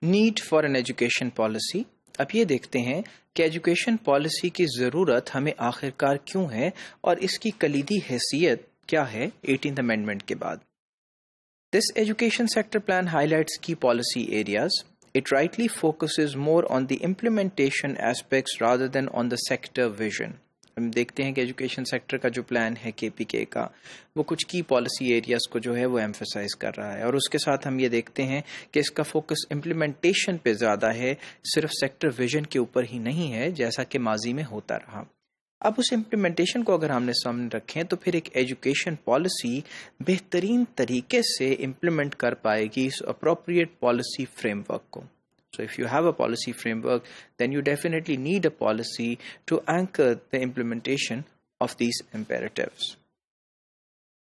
Need for an education policy. اب یہ دیکھتے ہیں کہ ایجوکیشن پالیسی کی ضرورت ہمیں آخرکار کیوں ہے اور اس کی کلیدی حیثیت کیا ہے 18th امینڈمنٹ کے بعد. دس ایجوکیشن سیکٹر پلان ہائیلائٹس کی policy areas. It rightly focuses more on the implementation aspects rather than on the sector vision. ہم دیکھتے ہیں کہ ایجوکیشن سیکٹر کا جو پلان ہے کے پی کے کا، وہ کچھ کی پالیسی ایریاز کو جو ہے وہ ایمفیسائز کر رہا ہے، اور اس کے ساتھ ہم یہ دیکھتے ہیں کہ اس کا فوکس امپلیمنٹیشن پہ زیادہ ہے، صرف سیکٹر ویژن کے اوپر ہی نہیں ہے جیسا کہ ماضی میں ہوتا رہا. اب اس امپلیمنٹیشن کو اگر ہم نے سامنے رکھیں تو پھر ایک ایجوکیشن پالیسی بہترین طریقے سے امپلیمنٹ کر پائے گی اس اپروپریٹ پالیسی فریم ورک کو. So if you have a policy framework, then you definitely need a policy to anchor the implementation of these imperatives.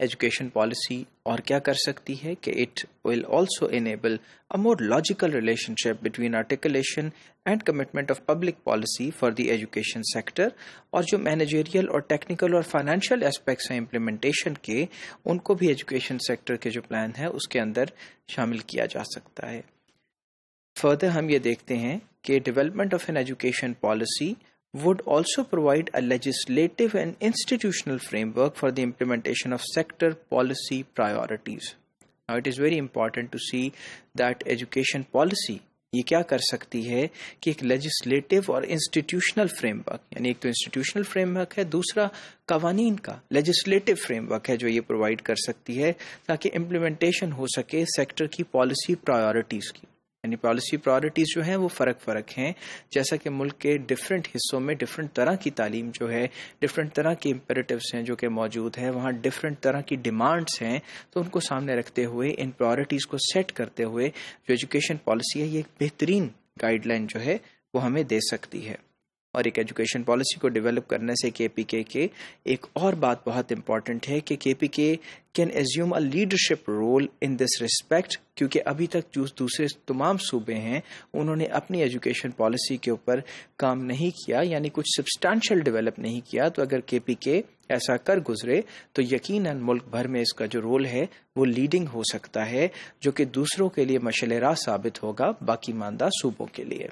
Education policy اور کیا کر سکتی ہے کہ it will also enable a more logical relationship between articulation and commitment of public policy for the education sector. اور جو managerial اور technical اور financial aspects ہیں implementation کے، ان کو بھی education sector کے جو پلان ہے اس کے اندر شامل کیا جا سکتا ہے. فردر ہم یہ دیکھتے ہیں کہ development of an education policy would also provide a legislative and institutional framework for the implementation of sector policy priorities. Now it is very important to see that education policy یہ کیا کر سکتی ہے کہ ایک لیجسلیٹو اور institutional frame work, یعنی ایک تو انسٹیٹیوشنل فریم ورک ہے، دوسرا قوانین کا لیجسلیٹو فریم ورک ہے جو یہ پرووائڈ کر سکتی ہے تاکہ امپلیمنٹیشن ہو سکے سیکٹر کی پالیسی پرائیورٹیز کی. یعنی پالیسی پرائیورٹیز جو ہیں وہ فرق ہیں، جیسا کہ ملک کے ڈفرینٹ حصوں میں ڈفرینٹ طرح کی تعلیم جو ہے، ڈفرینٹ طرح کے امپیریٹیوز ہیں جو کہ موجود ہیں، وہاں ڈفرینٹ طرح کی ڈیمانڈس ہیں، تو ان کو سامنے رکھتے ہوئے ان پرائیورٹیز کو سیٹ کرتے ہوئے جو ایجوکیشن پالیسی ہے یہ ایک بہترین گائیڈ لائن جو ہے وہ ہمیں دے سکتی ہے. اور ایک ایجوکیشن پالیسی کو ڈیولپ کرنے سے کے پی کے ایک اور بات بہت امپورٹنٹ ہے کہ K P K can assume a leadership role in this respect, کیونکہ ابھی تک جو دوسرے تمام صوبے ہیں انہوں نے اپنی ایجوکیشن پالیسی کے اوپر کام نہیں کیا، یعنی کچھ سبسٹانشل ڈیولپ نہیں کیا. تو اگر کے پی کے ایسا کر گزرے تو یقیناً ملک بھر میں اس کا جو رول ہے وہ لیڈنگ ہو سکتا ہے، جو کہ دوسروں کے لیے مشعل راہ ثابت ہوگا باقی ماندہ صوبوں کے لیے.